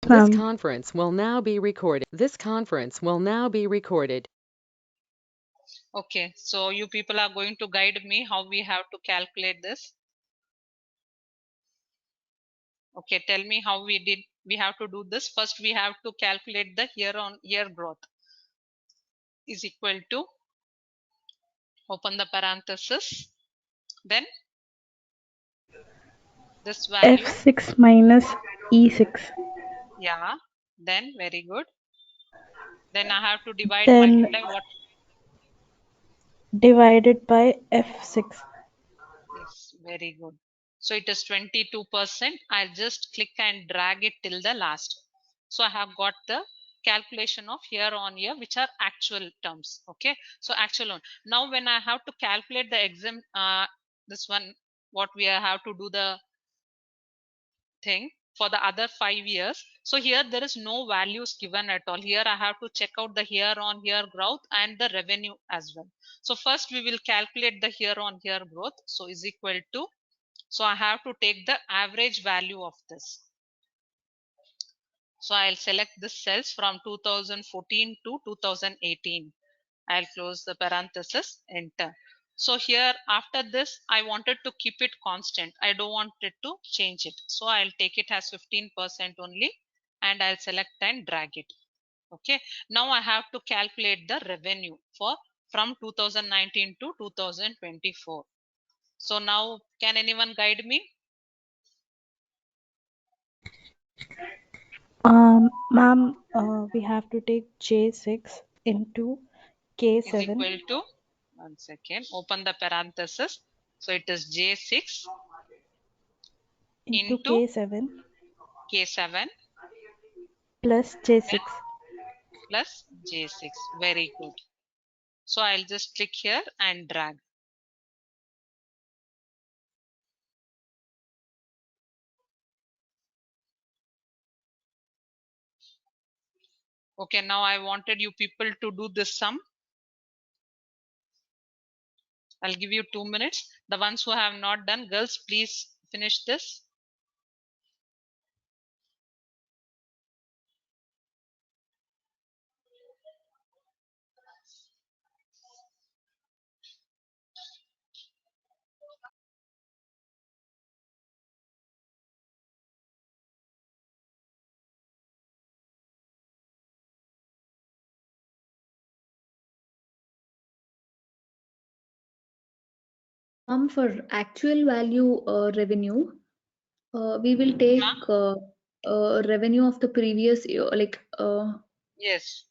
This Ma'am. conference will now be recorded. This conference will now be recorded. Okay, so you people are going to guide me how we have to calculate this. Okay, tell me how we have to do this. First, we have to calculate the year-on-year growth is equal to, open the parenthesis, then this value. F6 minus E6. Yeah, then very good. Then I have to divide, Then multiply what? divided by F6. Yes, very good. So it is 22%. I'll just click and drag it till the last. So I have got the calculation of year on year, which are actual terms. Okay, so actual one. Now when I have to calculate the exam, this one, what we have to do the thing for the other 5 years. So here there is no values given at all. Here I have to check out the year on year growth and the revenue as well. So first we will calculate the year on year growth. So is equal to, so I have to take the average value of this. So I'll select this cells from 2014 to 2018. I'll close the parenthesis, enter. So here after this, I wanted to keep it constant. I don't want it to change it. So I'll take it as 15% only and I'll select and drag it. Okay. Now I have to calculate the revenue for from 2019 to 2024. So now can anyone guide me? Ma'am, we have to take J6 into Is K7 equal to, one second, open the parenthesis. So it is J6 into into K7 K7 plus J6. plus J6. Very good. So I'll just click here and drag. Okay, now I wanted you people to do this sum. I'll give you 2 minutes. The ones who have not done, girls, please finish this. For actual value revenue, we will take revenue of the previous year, like Yes.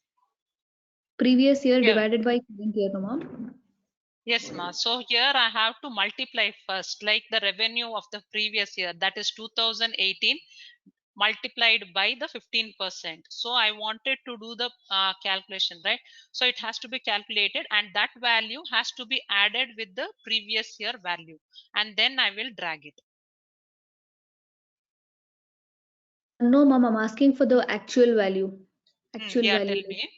previous year Here. divided by current year, no, ma'am? Yes, ma. So here I have to multiply first, like the revenue of the previous year, that is 2018 multiplied by the 15%. So I wanted to do the calculation, right? So it has to be calculated and that value has to be added with the previous year value and then I will drag it. No, ma'am, I'm asking for the actual value. Actual Yeah, value. tell me.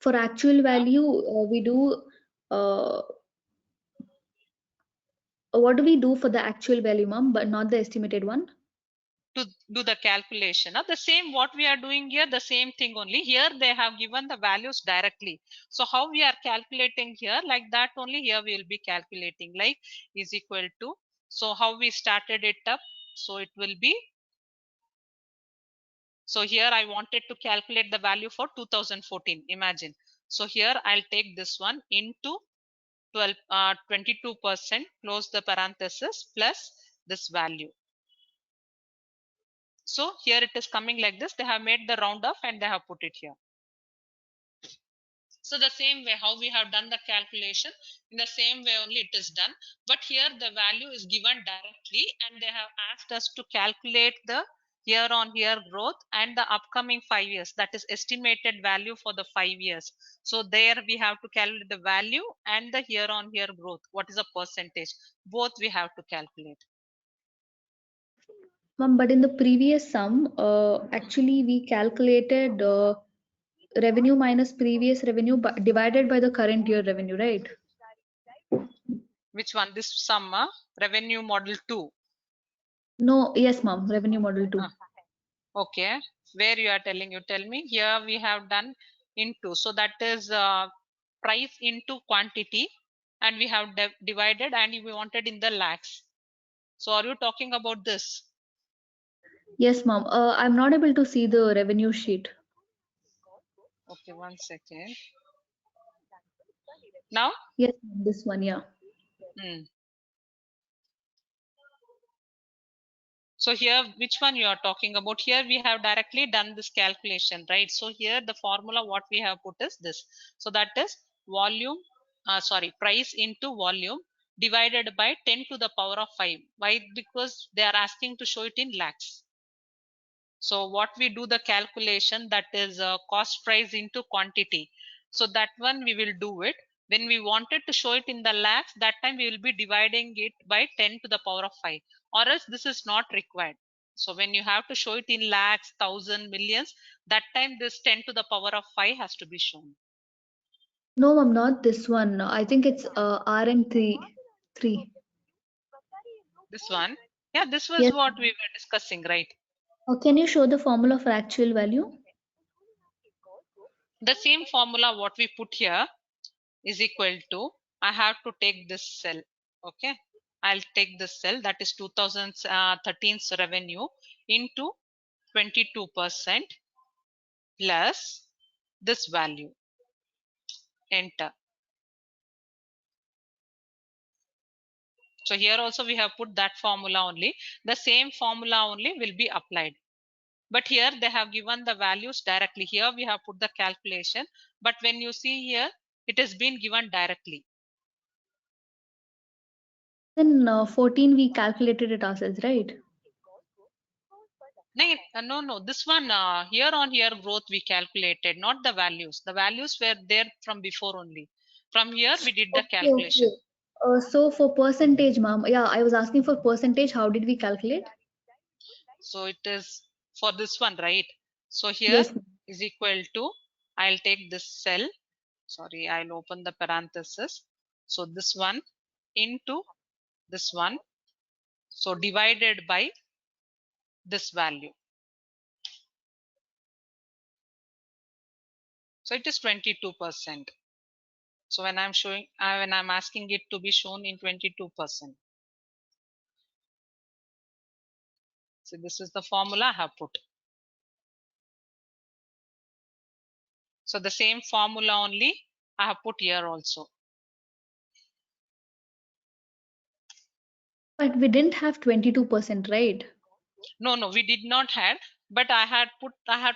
For actual value, we do what do we do for the actual value, ma'am, but not the estimated one? To do the calculation the same what we are doing here, the same thing only. Here they have given the values directly. So how we are calculating here, like that only here we will be calculating, like is equal to, so how we started it up. So it will be, so here I wanted to calculate the value for 2014, imagine. So here I'll take this one into 22%, close the parenthesis, plus this value. So here it is coming like this. They have made the round off and they have put it here. So the same way how we have done the calculation, in the same way only it is done. But here the value is given directly and they have asked us to calculate the year on year growth and the upcoming 5 years, that is estimated value for the 5 years. So there we have to calculate the value and the year on year growth. What is the percentage? Both we have to calculate. Ma'am, but in the previous sum, actually we calculated revenue minus previous revenue divided by the current year revenue, right? Which one? This sum, revenue model 2. No, yes, ma'am, revenue model 2. Okay, where you are telling, you tell me. Here we have done into, so that is price into quantity, and we have divided, and we wanted in the lakhs. So are you talking about this? Yes, ma'am. I'm not able to see the revenue sheet. Okay, 1 second. Now? Yes, ma'am, this one, yeah. So here, which one you are talking about? Here we have directly done this calculation, right? So here the formula what we have put is this. So that is volume, price into volume divided by 10 to the power of 5. Why? Because they are asking to show it in lakhs. So what we do the calculation, that is cost price into quantity. So that one we will do it. When we wanted to show it in the lakhs, that time we will be dividing it by 10 to the power of 5, or else this is not required. So when you have to show it in lakhs, thousand, millions, that time this 10 to the power of 5 has to be shown. No, ma'am, not this one. I think it's RN3. 3. This one, yeah, this was Yes. what we were discussing, right? Can you show the formula for actual value? The same formula what we put here is equal to, I have to take this cell. Okay, I'll take this cell, that is 2013's revenue into 22% plus this value. Enter. So here also we have put that formula only. The same formula only will be applied. But here they have given the values directly. Here we have put the calculation. But when you see here, it has been given directly. Then 14 we calculated it ourselves, right? No. This one year on year growth we calculated, not the values. The values were there from before only. From here we did the Okay, calculation. okay. So for percentage, ma'am, yeah, I was asking for percentage. How did we calculate? So it is for this one, right? So here Yes, ma'am. is equal to, I'll take this cell. Sorry, I'll open the parenthesis. So this one into this one. So divided by this value. So it is 22%. So when I'm showing, when I'm asking it to be shown in 22%. So this is the formula I have put. So the same formula only I have put here also. But we didn't have 22%, right? No, we did not had, but I had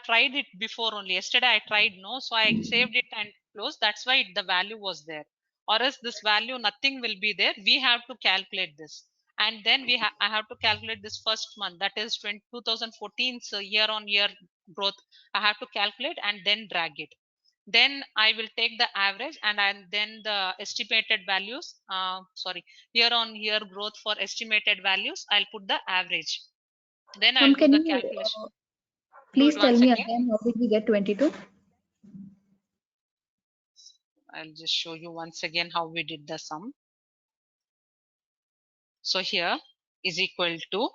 tried it before only. Yesterday I tried, no, so I saved it and closed. That's why the value was there. Or else this value, nothing will be there. We have to calculate this. And then I have to calculate this first month, that is 2014, so year on year growth. I have to calculate and then drag it. Then I will take the average, and then the estimated values, year on year growth for estimated values, I'll put the average. Then Ma'am, I'll do can the you calculation. Do it please tell once me again. again how did we get 22? I'll just show you once again how we did the sum. So here is equal to,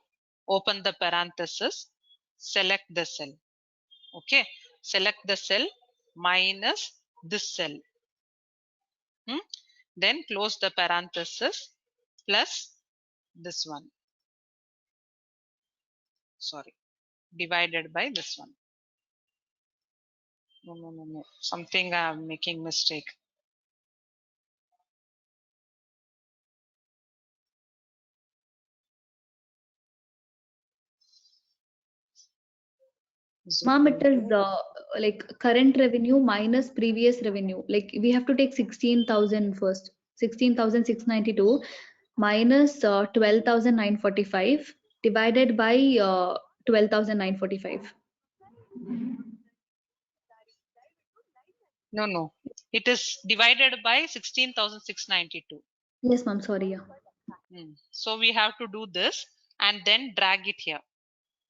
open the parenthesis, select the cell. Okay, select the cell minus this cell. Then close the parenthesis plus this one. Sorry, divided by this one. No. Something I'm making mistake. Ma'am, it is like current revenue minus previous revenue. Like we have to take 16,000 first. 16,692 minus 12,945 divided by 12,945. No. It is divided by 16,692. Yes, ma'am. Sorry. Yeah. So we have to do this and then drag it here.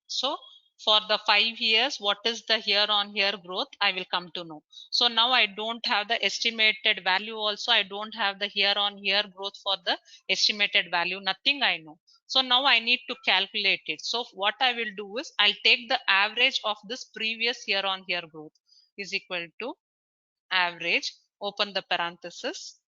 So for the 5 years, what is the year on year growth, I will come to know. So now I don't have the estimated value also. I don't have the year on year growth for the estimated value. Nothing I know. So now I need to calculate it. So what I will do is I'll take the average of this previous year on year growth is equal to average, open the parenthesis,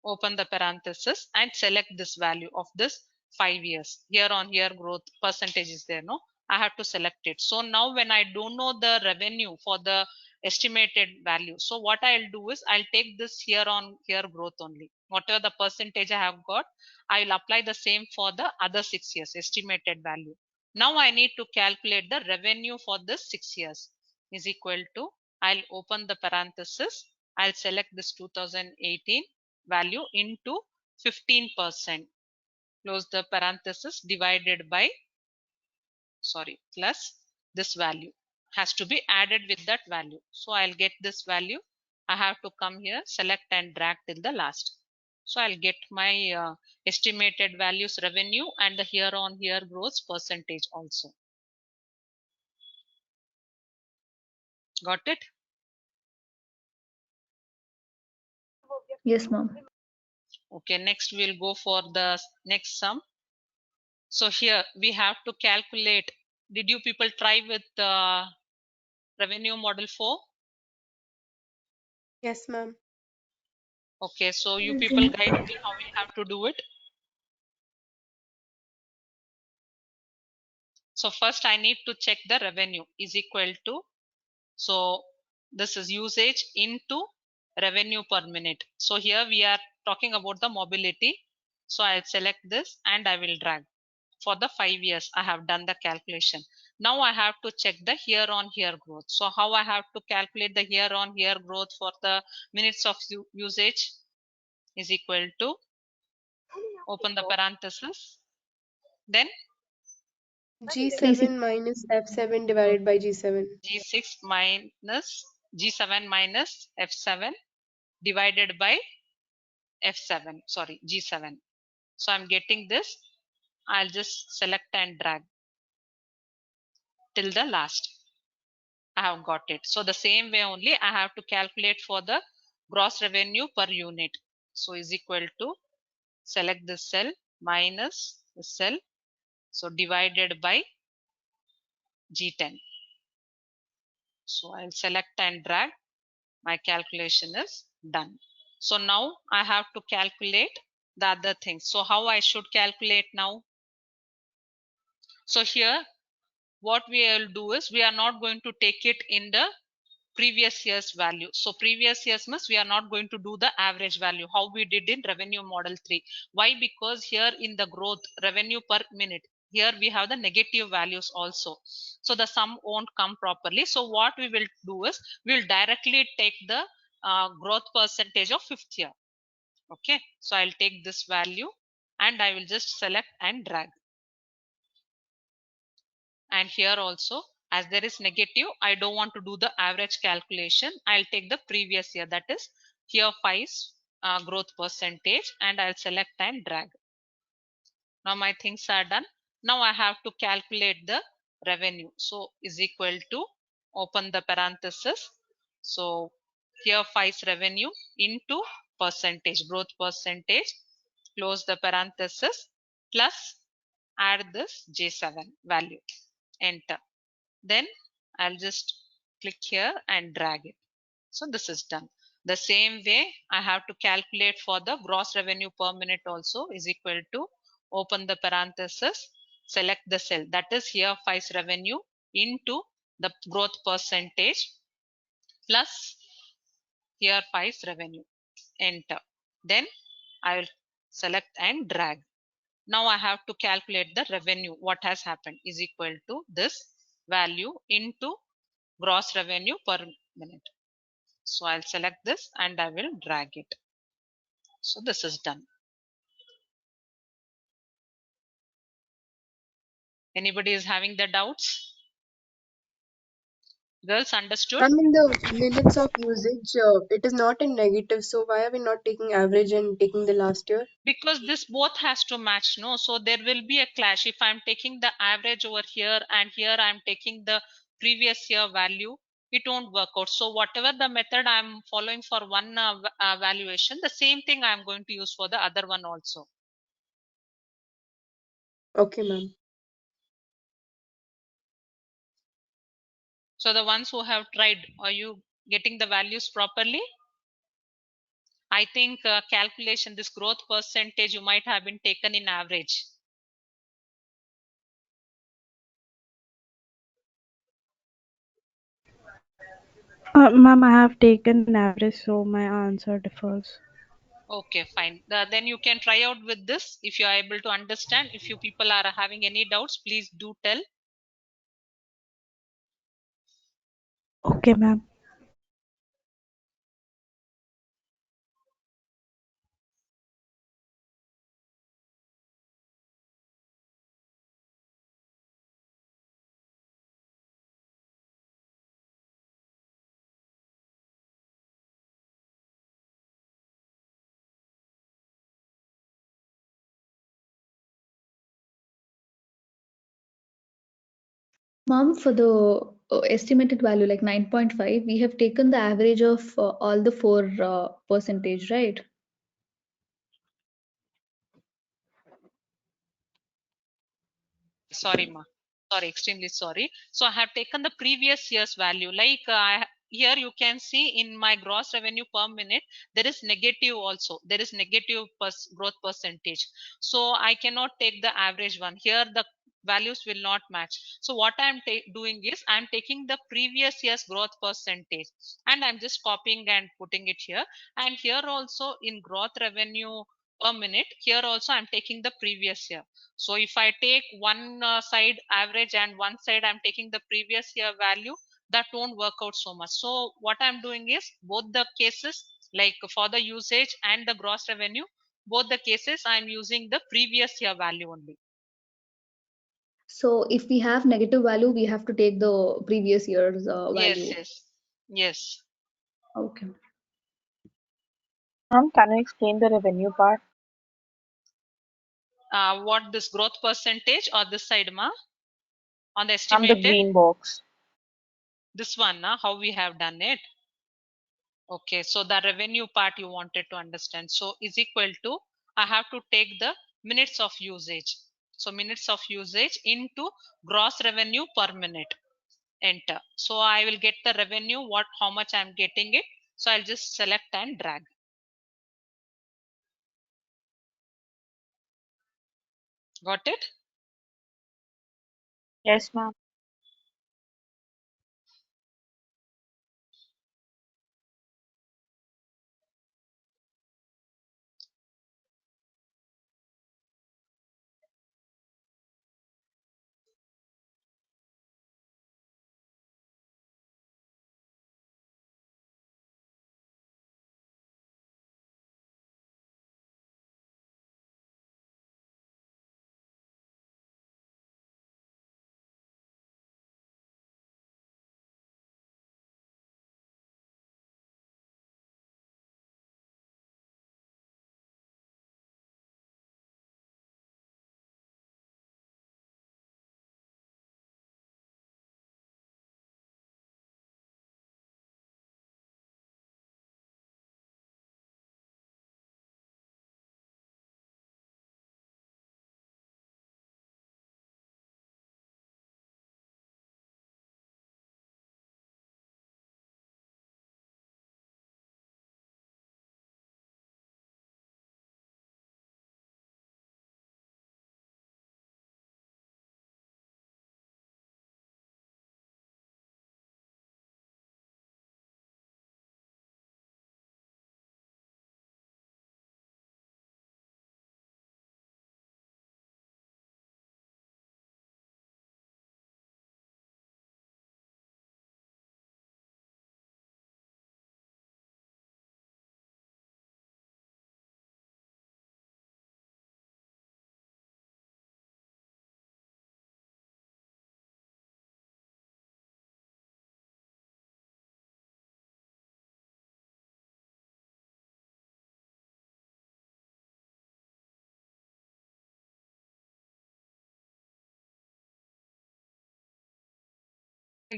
open the parenthesis and select this value of this 5 years. Year on year growth percentage is there, no? I have to select it. So now when I don't know the revenue for the estimated value, so what I'll do is I'll take this year on year growth only. Whatever the percentage I have got, I will apply the same for the other 6 years estimated value. Now I need to calculate the revenue for this 6 years is equal to, I'll open the parenthesis, I'll select this 2018 value into 15%, close the parenthesis, divided by, sorry, plus this value has to be added with that value. So I'll get this value. I have to come here, select and drag till the last. So I'll get my estimated values revenue and the year on year growth percentage also. Got it? Yes, ma'am. Okay, next we'll go for the next sum. So here we have to calculate. Did you people try with revenue model 4? Yes, ma'am. Okay, so you people guide me how we have to do it. So first I need to check the revenue is equal to, so this is usage into revenue per minute. So here we are talking about the mobility. So I'll select this and I will drag. For the 5 years I have done the calculation. Now I have to check the year on year growth. So how I have to calculate the year on year growth for the minutes of usage is equal to, open the parenthesis, then G7 minus F7 divided by G7. G6 minus G7 minus F7 divided by F7, sorry, G7. So I'm getting this. I'll just select and drag till the last. I have got it. So the same way only I have to calculate for the gross revenue per unit. So is equal to, select this cell minus this cell. So divided by G10. So I'll select and drag. My calculation is done. So now I have to calculate the other things. So how I should calculate now? So here what we will do is we are not going to take it in the previous year's value. So previous years means we are not going to do the average value how we did in revenue model 3. Why? Because here in the growth revenue per minute, here we have the negative values also. So the sum won't come properly. So what we will do is we will directly take the growth percentage of 5th year. Okay, so I'll take this value and I will just select and drag. And here also, as there is negative, I don't want to do the average calculation. I'll take the previous year, that is here 5 growth percentage, and I'll select and drag. Now my things are done. Now I have to calculate the revenue. So is equal to, open the parenthesis. So here 5's revenue into percentage, growth percentage, close the parenthesis, plus add this J7 value, enter. Then I'll just click here and drag it. So this is done. The same way I have to calculate for the gross revenue per minute also is equal to, open the parenthesis, select the cell, that is here 5's revenue into the growth percentage, plus here 5's revenue, enter. Then I will select and drag. Now I have to calculate the revenue. What has happened is equal to this value into gross revenue per minute. So I'll select this and I will drag it. So this is done. Anybody is having the doubts? Girls, understood? I mean, the minutes of usage, it is not in negative. So why are we not taking average and taking the last year? Because this both has to match, no? So there will be a clash. If I'm taking the average over here and here I'm taking the previous year value, it won't work out. So whatever the method I'm following for one valuation, the same thing I'm going to use for the other one also. Okay, ma'am. So the ones who have tried, are you getting the values properly? I think calculation, this growth percentage, you might have been taken in average. Ma'am, I have taken an average, so my answer differs. Okay, fine. Then you can try out with this if you are able to understand. If you people are having any doubts, please do tell. Okay, ma'am. Ma'am, for the estimated value like 9.5, we have taken the average of all the four percentage, right? Sorry, ma. Sorry, extremely sorry. So I have taken the previous year's value. Like here you can see in my gross revenue per minute, there is negative also. There is negative growth percentage. So I cannot take the average one. Here the values will not match. So what I'm doing is I'm taking the previous year's growth percentage and I'm just copying and putting it here. And here also in growth revenue per minute, here also I'm taking the previous year. So if I take one side average and one side I'm taking the previous year value, that won't work out so much. So what I'm doing is both the cases, like for the usage and the gross revenue, both the cases I'm using the previous year value only. So if we have negative value, we have to take the previous year's Yes, value. yes, yes. Okay. Ma'am, can you explain the revenue part? What this growth percentage or this side, ma? On the Ma'am, the estimated, green box. this one, how we have done it. Okay, so the revenue part you wanted to understand. So is equal to, I have to take the minutes of usage. So minutes of usage into gross revenue per minute. Enter. So I will get the revenue, how much I'm getting it. So I'll just select and drag. Got it? Yes, ma'am.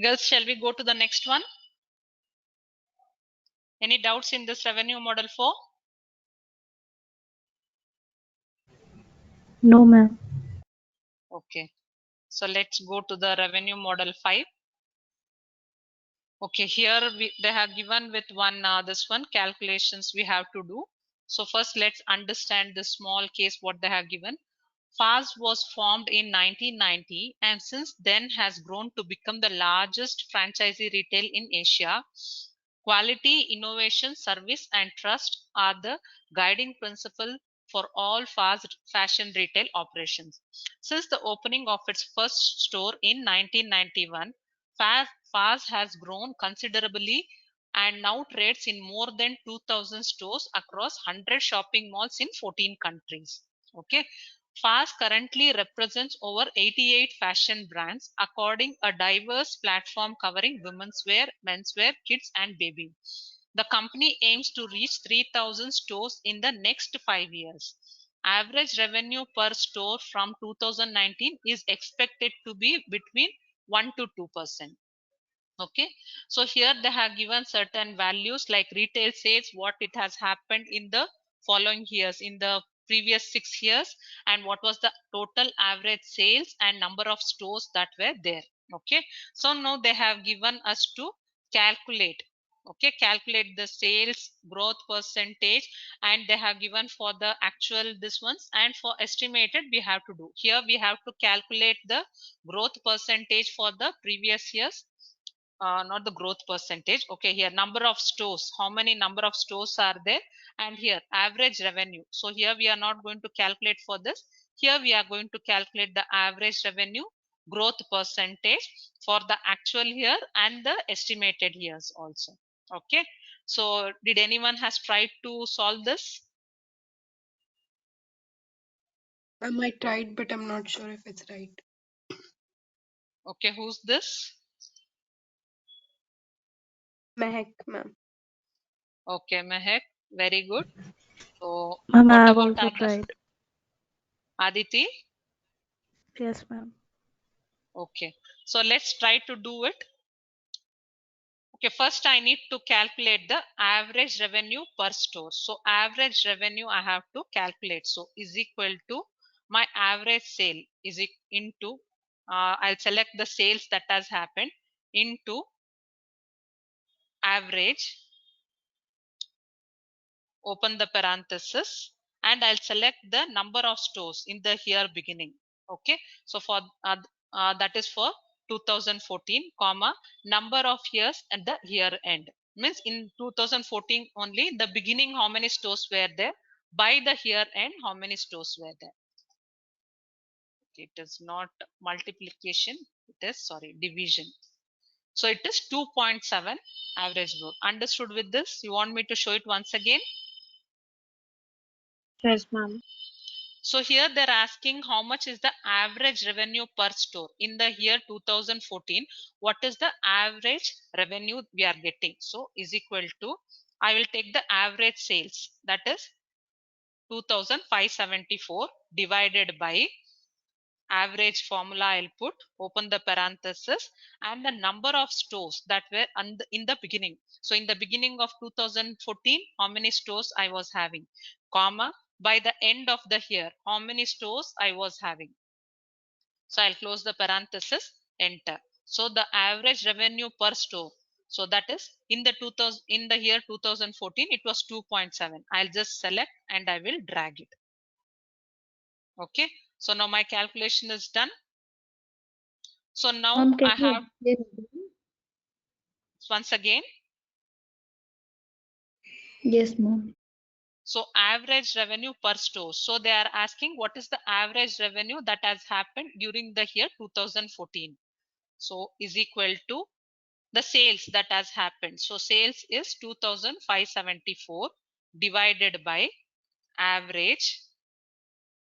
Girls, shall we go to the next one? Any doubts in this revenue model 4? No, ma'am. Okay. So let's go to the revenue model 5. Okay, here they have given with one this one calculations we have to do. So first let's understand the small case what they have given. FAS was formed in 1990 and since then has grown to become the largest franchisee retail in Asia. Quality, innovation, service, and trust are the guiding principle for all fast fashion retail operations. Since the opening of its first store in 1991, FAS has grown considerably and now trades in more than 2,000 stores across 100 shopping malls in 14 countries. Okay. FAS currently represents over 88 fashion brands, according a diverse platform covering women's wear, menswear, kids, and baby. The company aims to reach 3,000 stores in the next 5 years. Average revenue per store from 2019 is expected to be between 1 to 2%. Okay, so here they have given certain values like retail sales, what it has happened in the following years, in the previous 6 years, and what was the total average sales and number of stores that were there. Okay, so now they have given us to calculate. Okay, calculate the sales growth percentage, and they have given for the actual this ones, and for estimated we have to do here we have to calculate the growth percentage for the previous years, not the growth percentage. Okay, here number of stores, how many number of stores are there, and here average revenue. So here we are not going to calculate for this. Here we are going to calculate the average revenue growth percentage for the actual year and the estimated years also. Okay, so did anyone has tried to solve this? I might try it, but I'm not sure if it's right. Okay, who's this? Mehak, ma'am. Okay, Mehak, very good. So Ma'am, I what have about also others? tried. Aditi? Yes, ma'am. Okay, so let's try to do it. Okay, first I need to calculate the average revenue per store. So average revenue I have to calculate. So is equal to my average sale is into, I'll select the sales that has happened into average, open the parenthesis, and I'll select the number of stores in the year beginning. Okay, so for that is for 2014, comma, number of years at the year end. Means in 2014 only, the beginning how many stores were there, by the year end how many stores were there. Okay, it is not multiplication, it is, sorry, division. So it is 2.7 average growth. Understood with this? You want me to show it once again? Yes, ma'am. So here they're asking how much is the average revenue per store in the year 2014. What is the average revenue we are getting? So is equal to, I will take the average sales, that is 2574 divided by average formula I'll put, open the parenthesis, and the number of stores that were in the beginning. So in the beginning of 2014, how many stores I was having, comma, by the end of the year, how many stores I was having. So I'll close the parenthesis, enter. So the average revenue per store. So that is in the 2000, in the year 2014, it was 2.7. I'll just select and I will drag it. Okay. So now my calculation is done. So now Ma'am, can I you have explain again? once again. Yes, ma'am. So average revenue per store. So they are asking what is the average revenue that has happened during the year 2014. So is equal to the sales that has happened. So sales is 2574 divided by average.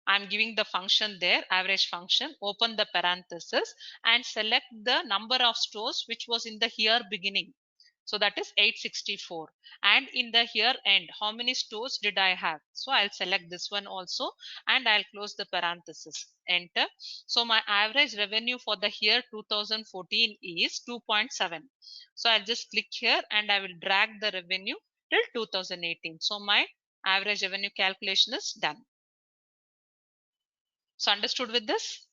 I'm giving the function there, average function, open the parenthesis and select the number of stores which was in the year beginning. So that is 864. And in the year end, how many stores did I have? So I'll select this one also and I'll close the parenthesis, enter. So my average revenue for the year 2014 is 2.7. So I'll just click here and I will drag the revenue till 2018. So my average revenue calculation is done. So understood with this?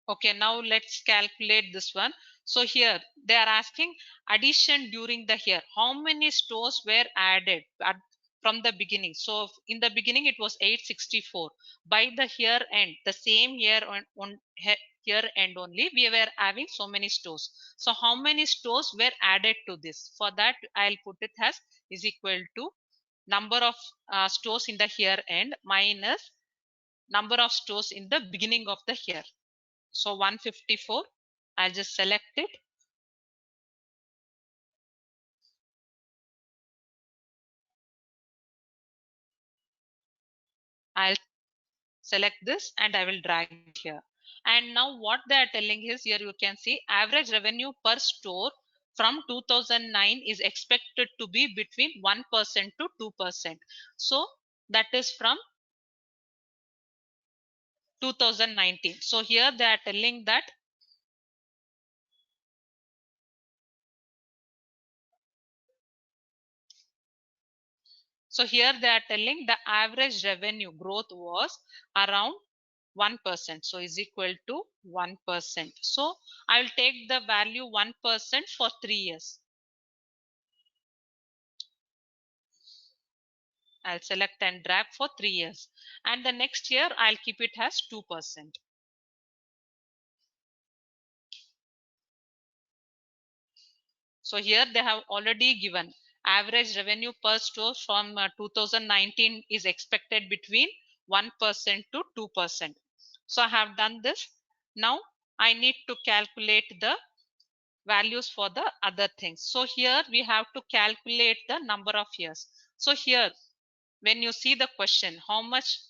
Okay, now let's calculate this one. So here they are asking addition during the year. How many stores were added from the beginning? So in the beginning it was 864. By the year end, the same year on year end only, we were having so many stores. So how many stores were added to this? For that, I'll put it as is equal to number of stores in the year end minus number of stores in the beginning of the year. So 154, I'll just select it. I'll select this and I will drag it here. And now what they are telling is, here you can see average revenue per store from 2009 is expected to be between 1% to 2%. So that is from 2019. So here they are telling that so here they are telling the average revenue growth was around 1%. So is equal to 1%. So I will take the value 1% for 3 years. I'll select and drag for 3 years. And the next year I'll keep it as 2%. So here they have already given average revenue per store from 2019 is expected between 1% to 2%. So I have done this. Now I need to calculate the values for the other things. So here we have to calculate the number of years. So here when you see the question, how much.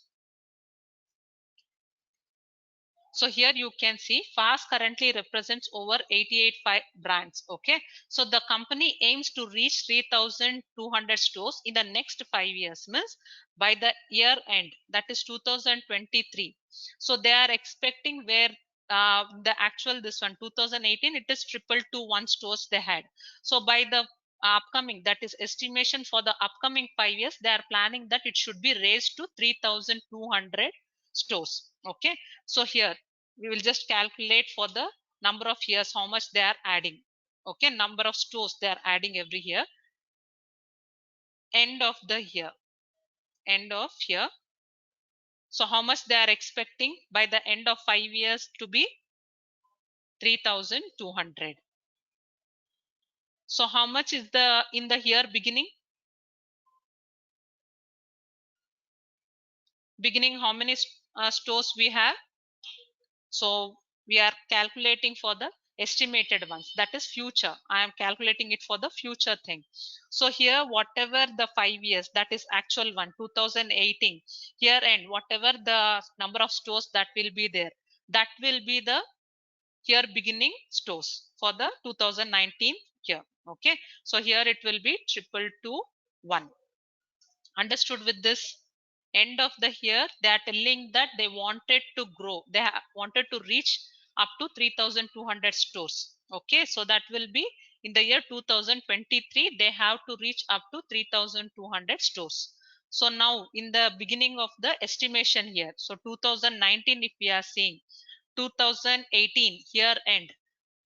So here you can see Fast currently represents over 88 brands. Okay, so the company aims to reach 3,200 stores in the next 5 years, means by the year end, that is 2023. So they are expecting where the actual this one 2018 it is triple to one stores they had. So by the upcoming, that is estimation for the upcoming 5 years, they are planning that it should be raised to 3,200 stores. Okay, so here we will just calculate for the number of years how much they are adding. Okay, number of stores they are adding every year. End of the year, end of year. So how much they are expecting by the end of 5 years to be 3,200. So how much is the in the year beginning? Beginning, how many stores we have? So we are calculating for the estimated ones, that is future. I am calculating it for the future thing. So here whatever the 5 years, that is actual one 2018 here end, whatever the number of stores that will be there, that will be the here beginning stores for the 2019 here. Okay, so here it will be triple to one. Understood with this? End of the year they are telling that they wanted to grow, they wanted to reach up to 3,200 stores. Okay, so that will be in the year 2023 they have to reach up to 3,200 stores. So now in the beginning of the estimation here, so 2019 if we are seeing, 2018 year end,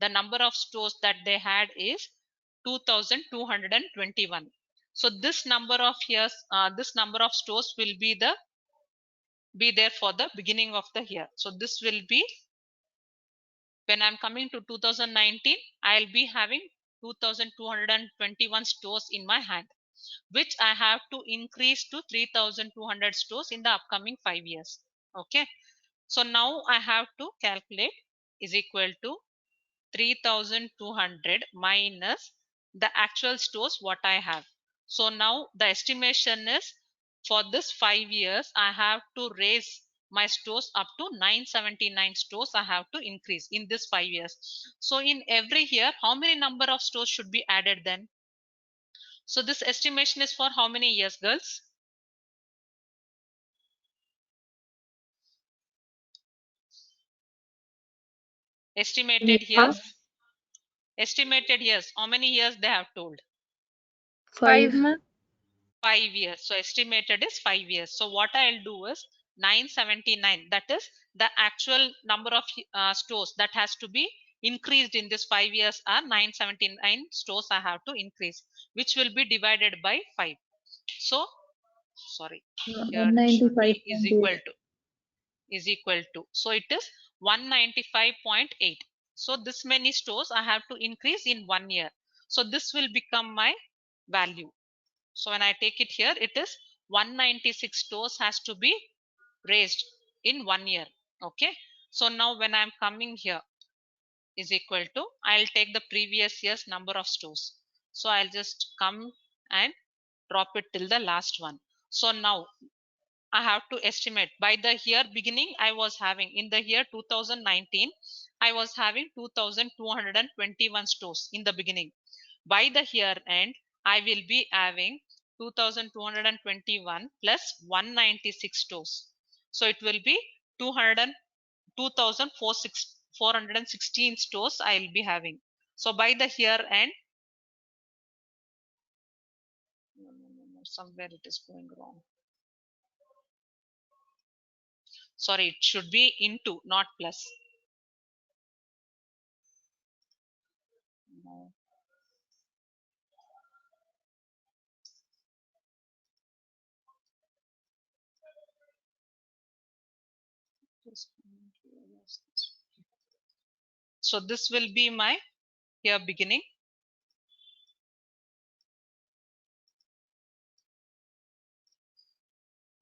the number of stores that they had is 2,221. So this number of years, this number of stores will be there for the beginning of the year. So this will be when I'm coming to 2019, I'll be having 2,221 stores in my hand, which I have to increase to 3,200 stores in the upcoming 5 years. Okay, so now I have to calculate is equal to 3,200 minus the actual stores what I have. So now the estimation is for this 5 years, I have to raise my stores up to 979 stores. I have to increase in this 5 years. So in every year, how many number of stores should be added then? So this estimation is for how many years, girls? Estimated Five. years. Estimated years. How many years they have told? 5 Five. months. 5 years. So estimated is 5 years. So what I'll do is 979. That is the actual number of stores that has to be increased in this 5 years are 979 stores I have to increase, which will be divided by 5. So sorry, here it should be is equal to. So it is 195.8. So this many stores I have to increase in 1 year. So this will become my value. So when I take it here, it is 196 stores has to be raised in 1 year. Okay. So now when I'm coming here is equal to, I'll take the previous year's number of stores. So I'll just come and drop it till the last one. So now I have to estimate by the year beginning. I was having in the year 2019, I was having 2221 stores in the beginning. By the year end, I will be having 2221 plus 196 stores. So it will be 200 2416 stores I will be having. So by the year end, somewhere it is going wrong. Sorry, it should be into, not plus. No. So this will be my here beginning.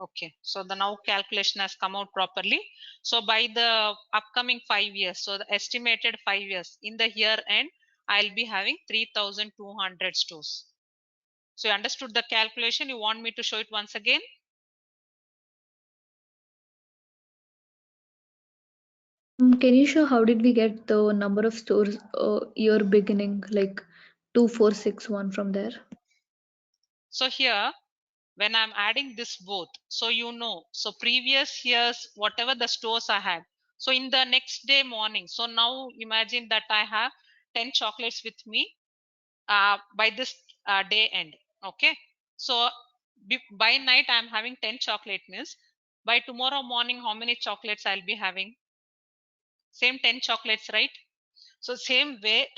Okay, so the now calculation has come out properly. So by the upcoming 5 years, so the estimated 5 years in the year end, I'll be having 3200 stores. So you understood the calculation. You want me to show it once again? Can you show how did we get the number of stores year beginning, like 2461 from there? So here, when I'm adding this both, so so previous years, whatever the stores I had. So in the next day morning, so now imagine that I have 10 chocolates with me by this day end. Okay. So by night, I'm having 10 chocolate meals. By tomorrow morning, how many chocolates I'll be having? Same 10 chocolates, right? So same way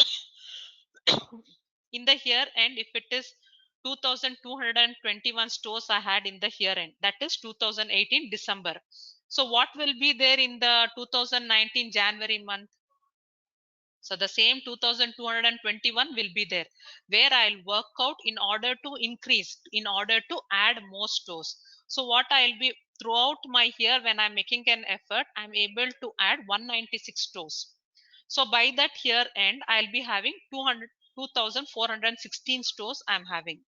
in the year end, if it is 2221 stores I had in the year end, that is 2018 December. So what will be there in the 2019 January month? So the same 2221 will be there, where I'll work out in order to increase, in order to add more stores. So what I'll be throughout my year, when I'm making an effort, I'm able to add 196 stores. So by that year end, I'll be having 2416 stores I'm having.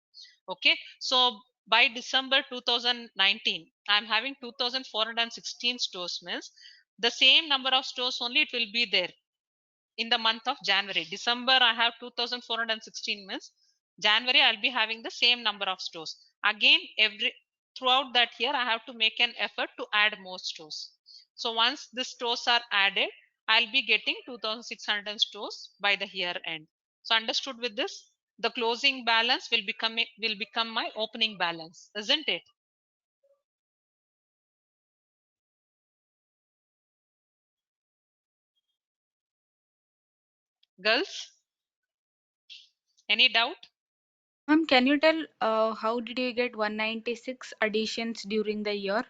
Okay. So by December 2019, I'm having 2416 stores means the same number of stores only it will be there in the month of January. December, I have 2416 means January, I'll be having the same number of stores. Again, throughout that year, I have to make an effort to add more stores. So once the stores are added, I'll be getting 2600 stores by the year end. So understood with this? The closing balance will become my opening balance, isn't it? Girls, any doubt? Ma'am, can you tell how did you get 196 additions during the year?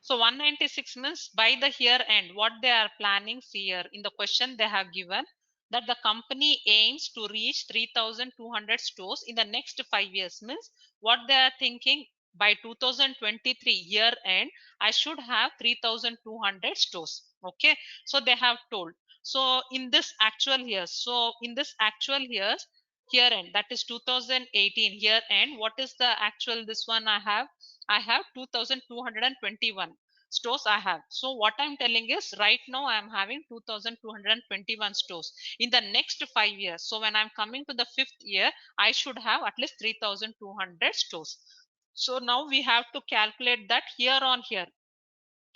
So 196 means by the year end, what they are planning here in the question they have given that the company aims to reach 3200 stores in the next 5 years means what they are thinking by 2023 year end, I should have 3200 stores. Okay. So they have told. So in this actual years, year end, that is 2018 year end. What is the actual this one I have 2221 stores I have. So what I'm telling is right now I am having 2221 stores in the next 5 years. So when I'm coming to the 5th year, I should have at least 3200 stores. So now we have to calculate that year on year,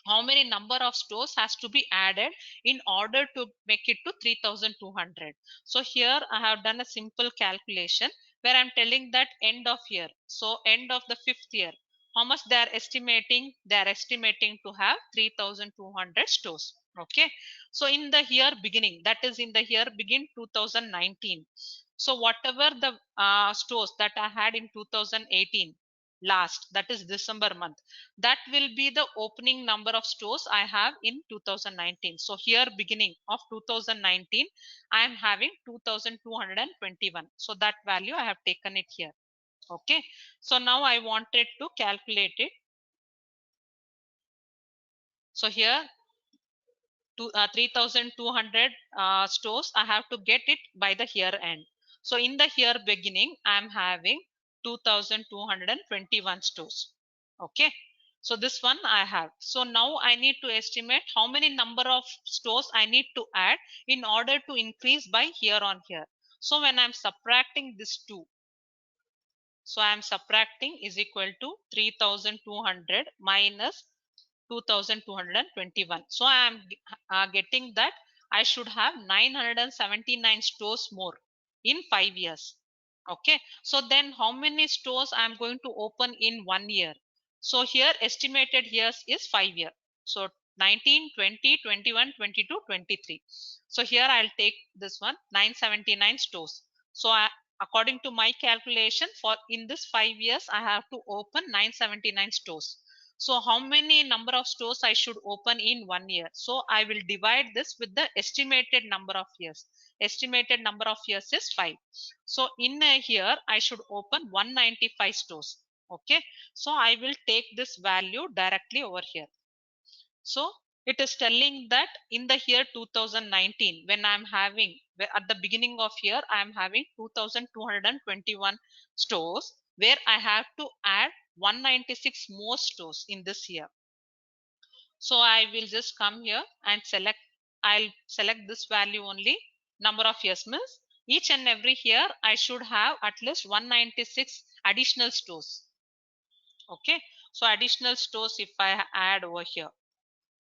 how many number of stores has to be added in order to make it to 3200. So here I have done a simple calculation where I'm telling that end of year, so end of the 5th year, how much they are estimating. They are estimating to have 3200 stores. Okay, so in the year beginning, that is in the year begin 2019, so whatever the stores that I had in 2018 last, that is December month, that will be the opening number of stores I have in 2019. So here beginning of 2019 I am having 2221, so that value I have taken it here. Okay, so now I wanted to calculate it. So here 3200 stores I have to get it by the year end. So in the year beginning I am having 2221 stores. Okay, so this one I have. So now I need to estimate how many number of stores I need to add in order to increase by year on year. So when I'm subtracting this two, so I am subtracting is equal to 3200 minus 2221. So I am getting that I should have 979 stores more in 5 years. Okay, so then how many stores I am going to open in 1 year? So here estimated years is 5 year. So 19, 20, 21, 22, 23. So here I'll take this one 979 stores. So according to my calculation, for in this 5 years I have to open 979 stores. So how many number of stores I should open in 1 year? So I will divide this with the estimated number of years. Estimated number of years is 5. So in a year I should open 195 stores. Okay, so I will take this value directly over here. So it is telling that in the year 2019, when I'm having, at the beginning of year I'm having 2221 stores, where I have to add 196 more stores in this year. So I will just come here and select, I'll select this value only. Number of years means each and every year I should have at least 196 additional stores. Okay, so additional stores if I add over here,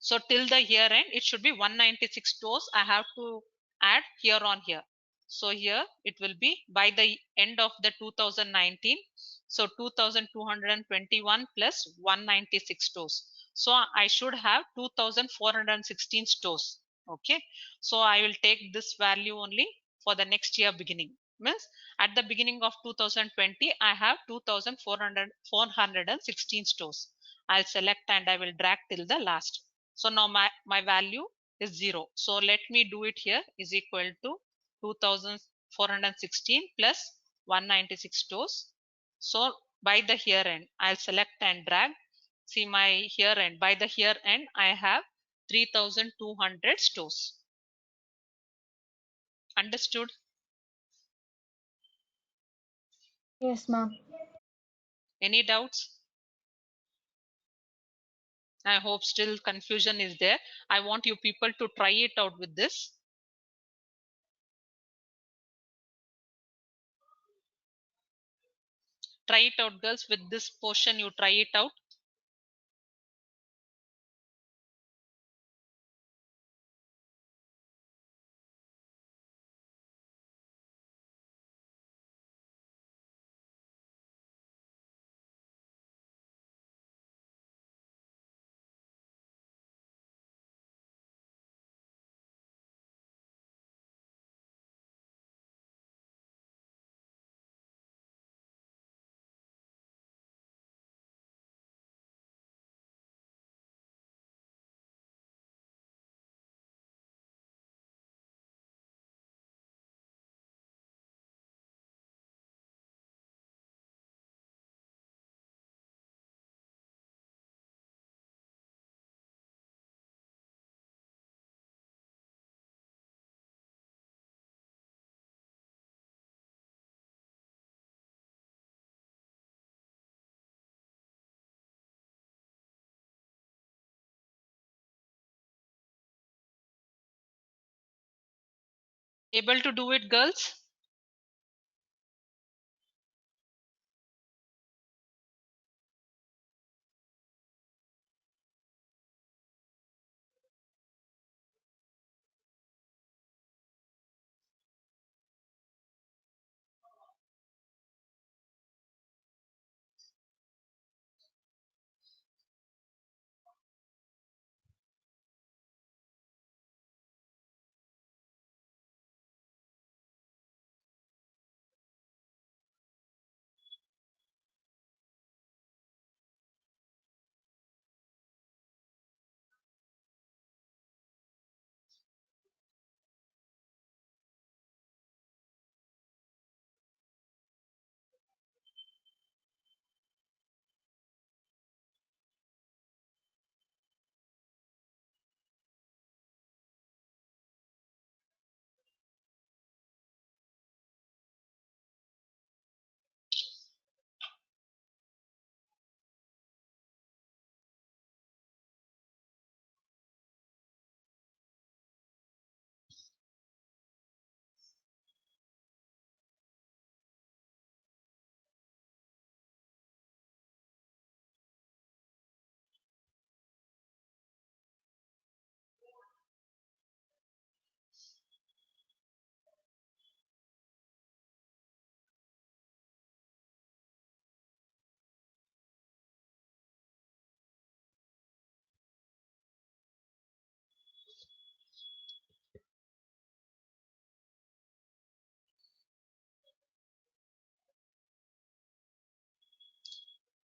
so till the year end it should be 196 stores I have to add here on here. So here it will be by the end of the 2019, so 2221 plus 196 stores, so I should have 2416 stores. Okay, so I will take this value only for the next year beginning, means at the beginning of 2020 I have 2416 stores. I'll select and I will drag till the last. So now my value is 0. So let me do it here is equal to 2416 plus 196 stores. So by the year end, I'll select and drag. See my year end. By the year end, I have 3200 stores. Understood? Yes, ma'am. Any doubts? I hope still confusion is there. I want you people to try it out with this. Try it out, girls. With this portion, you try it out. Able to do it, girls?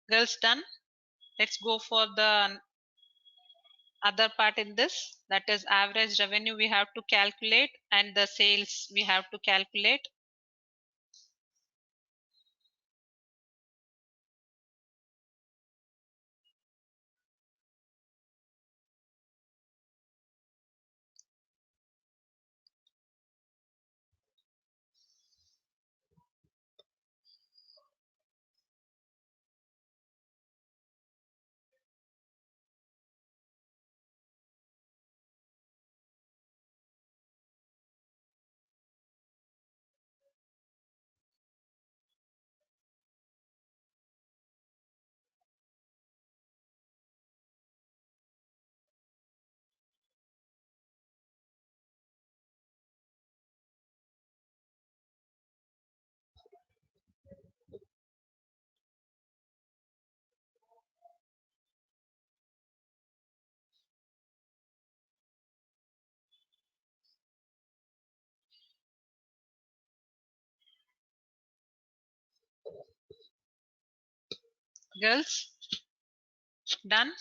Girls, done? Let's go for the other part in this. That is average revenue we have to calculate and the sales we have to calculate. Girls, done?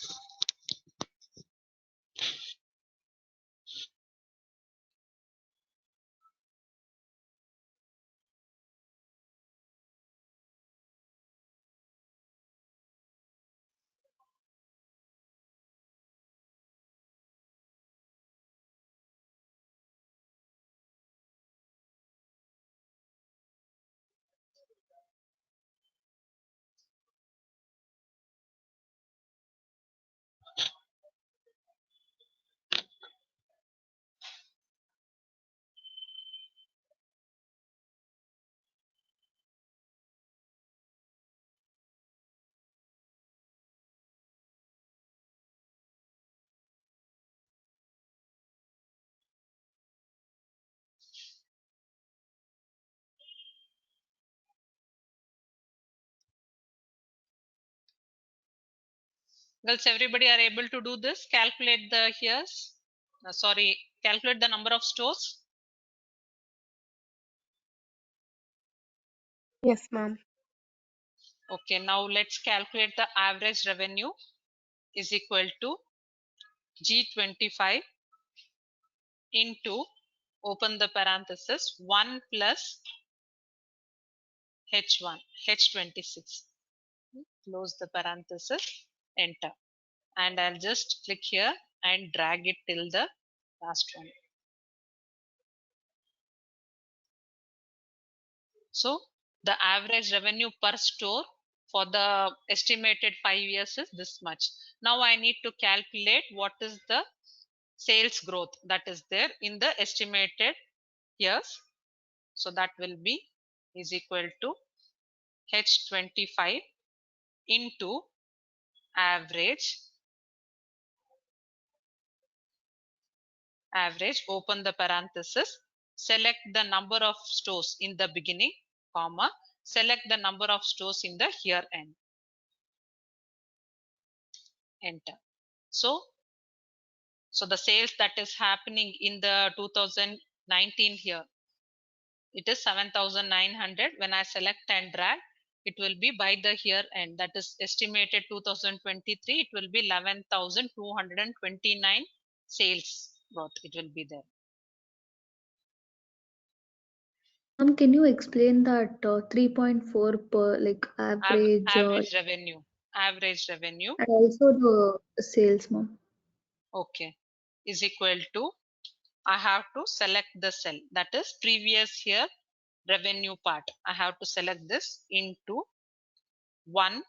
Girls, everybody are able to do this? Calculate the years. Sorry, calculate the number of stores. Yes, ma'am. Okay, now let's calculate the average revenue is equal to G25 into, open the parenthesis, 1 plus H1, H26. Close the parenthesis, enter. And I'll just click here and drag it till the last one. So the average revenue per store for the estimated 5 years is this much. Now I need to calculate what is the sales growth that is there in the estimated years. So that will be is equal to H25 into average, open the parenthesis, select the number of stores in the beginning, comma, select the number of stores in the year end, enter. So the sales that is happening in the 2019 here, it is 7,900. When I select and drag, it will be by the year end, that is estimated 2023, it will be 11,229 sales growth, it will be there. Can you explain that 3.4 per like average Average revenue, and also the sales, ma'am? okay, is equal to, I have to select the cell, that is previous year revenue part. I have to select this into 1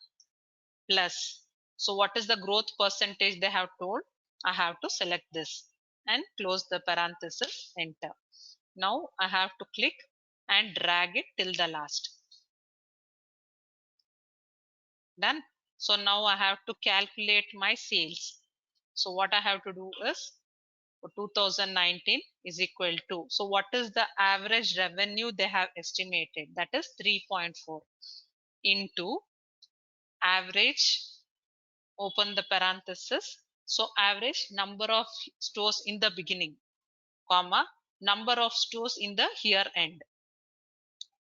plus. So what is the growth percentage they have told? I have to select this and close the parenthesis, enter. Now I have to click and drag it till the last. Done. So now I have to calculate my sales. So what I have to do is, for 2019 is equal to, so what is the average revenue they have estimated, that is 3.4 into average, open the parenthesis, so average number of stores in the beginning, comma, number of stores in the year end,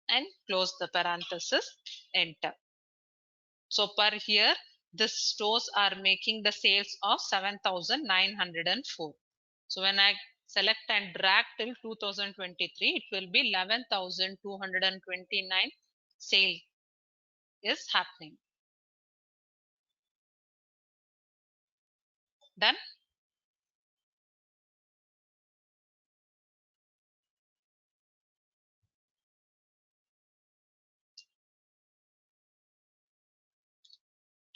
and close the parenthesis, enter. So per year the stores are making the sales of 7,904. So when I select and drag till 2023, it will be 11,229 sale is happening. Done.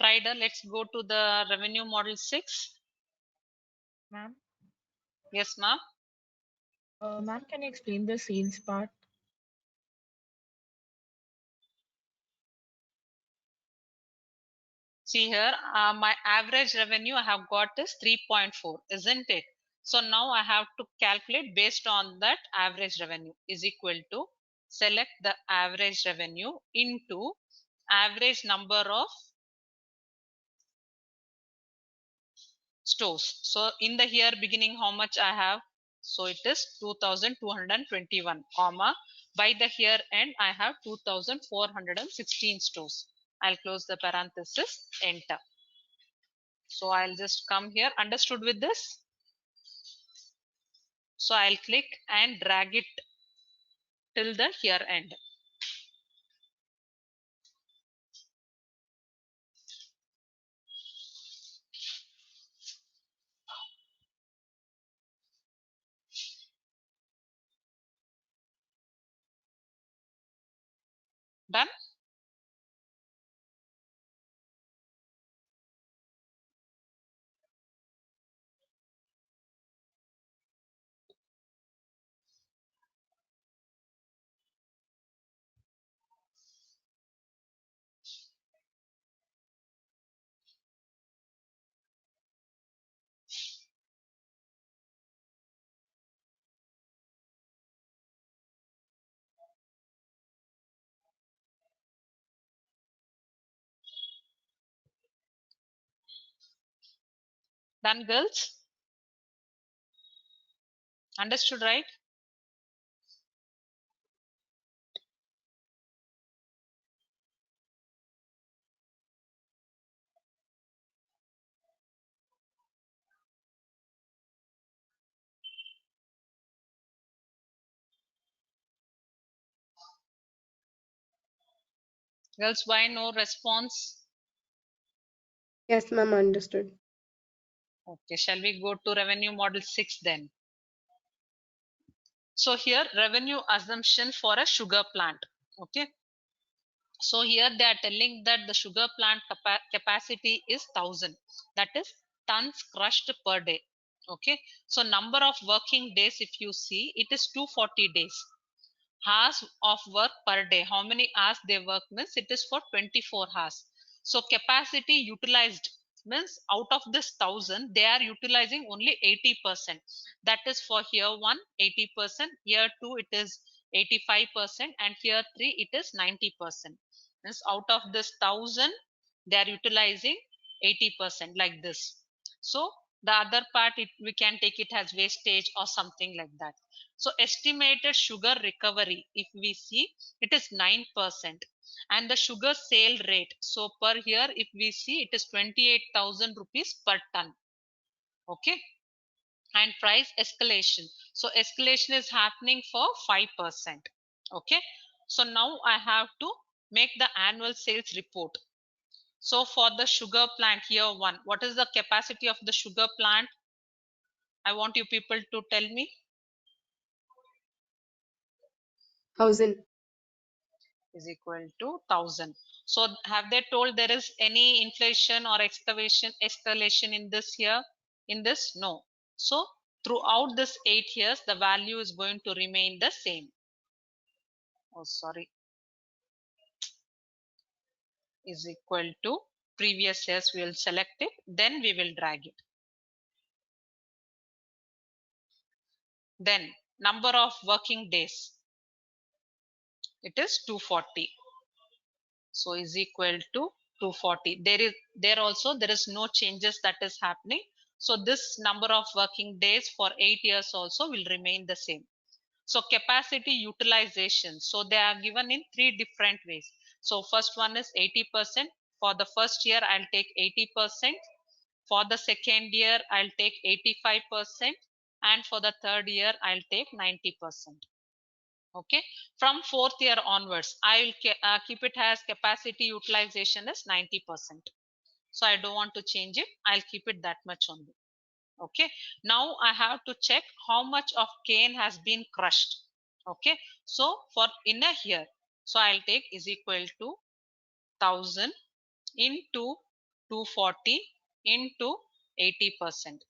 Trider, let's go to the revenue model 6. Ma'am, Yes, ma'am. ma'am, can you explain the sales part? See here, my average revenue I have got is 3.4, isn't it? So now I have to calculate based on that average revenue is equal to, select the average revenue into average number of stores. So in the year beginning, how much I have? So it is 2,221, comma, by the year end I have 2,416 stores. I'll close the parenthesis, enter. So I'll just come here. Understood with this? So I'll click and drag it till the year end. Done. Done, girls? Understood, right? Girls, why no response? Yes, ma'am, understood. Okay, shall we go to revenue model 6 then? So here revenue assumption for a sugar plant. Okay. So here they are telling that the sugar plant capacity is 1,000. That is tons crushed per day. Okay, so number of working days, if you see, it is 240 days. Hours of work per day, how many hours they work means it is for 24 hours. So capacity utilized means out of this 1000 they are utilizing only 80%. That is for here 1 80%, here 2 it is 85%, and here 3 it is 90%. Means out of this 1000 they are utilizing 80% like this. So the other part we can take it as wastage or something like that. So estimated sugar recovery, if we see, it is 9%. And the sugar sale rate, so per here, if we see, it is 28,000 rupees per ton. Okay. And price escalation. So escalation is happening for 5%. Okay. So now I have to make the annual sales report. So for the sugar plant here one, what is the capacity of the sugar plant? I want you people to tell me. 1000. Is equal to 1000. So have they told there is any inflation or escalation in this year? In this, no. So throughout this 8 years, the value is going to remain the same. Oh, sorry. Is equal to previous years. We will select it. Then we will drag it. Then number of working days. It is 240. So is equal to 240. There also there is no changes that is happening. So this number of working days for 8 years also will remain the same. So capacity utilization, so they are given in 3 different ways. So first one is 80%. For the first year I'll take 80%. For the second year I'll take 85%, and for the third year I'll take 90%. Okay, from fourth year onwards I will keep it as capacity utilization is 90%. So I don't want to change it, I'll keep it that much only. Okay, now I have to check how much of cane has been crushed. Okay, so for in a year, so I'll take is equal to 1000 into 240 into 80%.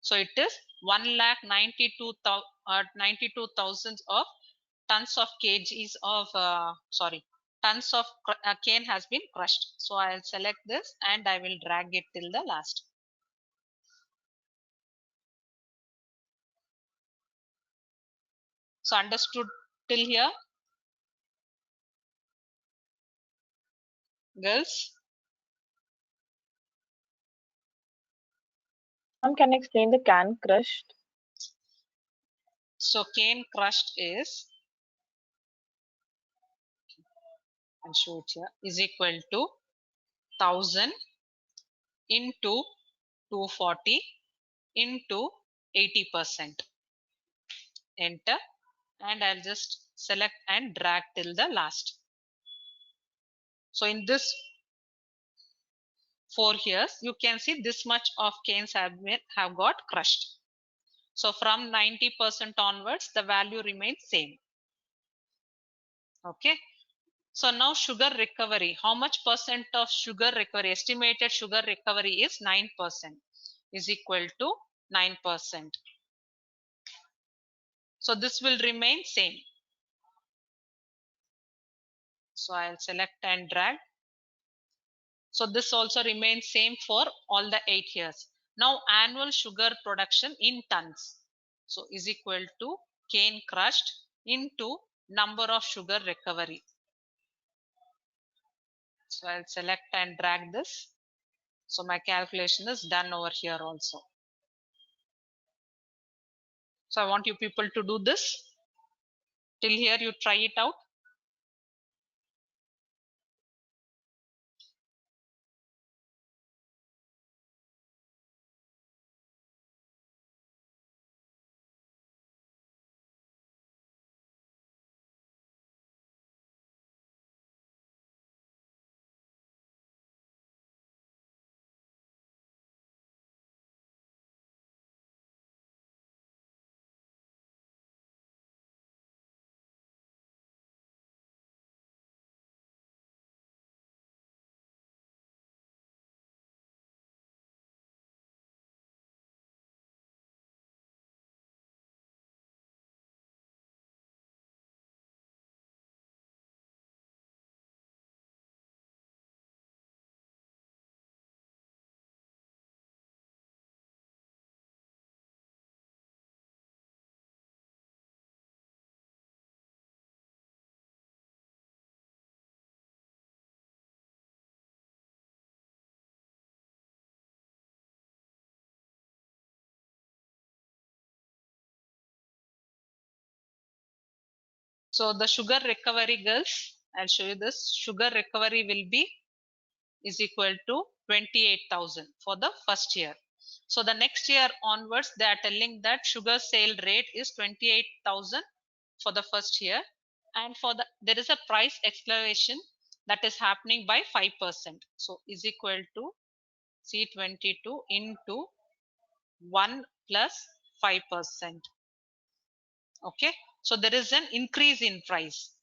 So it is 1,92,000 of tons of kgs of tons of cane has been crushed. So I'll select this and I will drag it till the last. So understood till here, girls? Can you explain the can crushed? So cane crushed is, I'll show it here, is equal to 1000 into 240 into 80%. Enter, and I'll just select and drag till the last. So in this 4 years, you can see this much of canes have got crushed. So from 90% onwards, the value remains same. Okay. So now sugar recovery, how much percent of sugar recovery, estimated sugar recovery is 9%, is equal to 9%. So this will remain same. So I'll select and drag. So this also remains same for all the 8 years. Now annual sugar production in tons. So is equal to cane crushed into number of sugar recovery. So I'll select and drag this. So my calculation is done over here also. So I want you people to do this. Till here you try it out. So the sugar recovery, girls, I'll show you this. Sugar recovery will be is equal to 28,000 for the first year. So the next year onwards, they are telling that sugar sale rate is 28,000 for the first year, and for the there is a price acceleration that is happening by 5%. So is equal to C22 into 1 plus 5%. Okay, so there is an increase in price.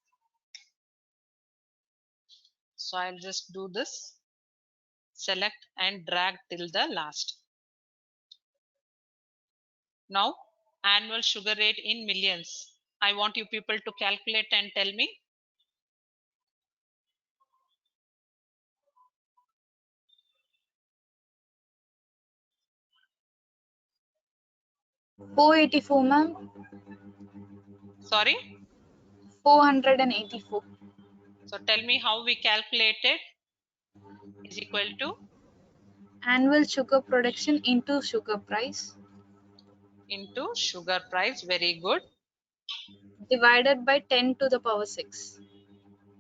So I'll just do this, select and drag till the last. Now annual sugar rate in millions. I want you people to calculate and tell me. $484, ma'am. Sorry. 484. So tell me how we calculated. Is equal to Annual sugar production into sugar price into sugar price. Very good. divided by 10 to the power 6.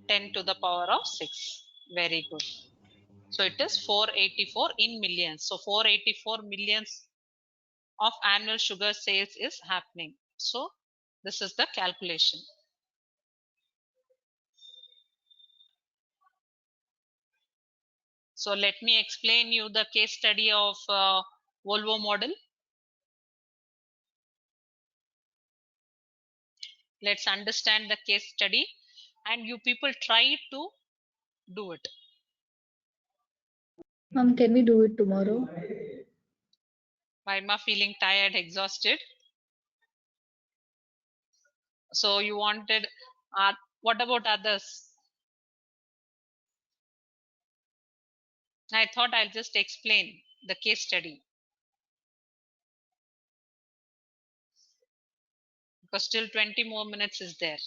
10 to the power of 6. Very good. So it is 484 in millions. So 484 millions of annual sugar sales is happening. So this is the calculation. So let me explain you the case study of Volvo model. Let's understand the case study and you people try to do it. Can we do it tomorrow? Why am I feeling tired, exhausted? So you wanted, what about others? I thought I'll just explain the case study because still 20 more minutes is there.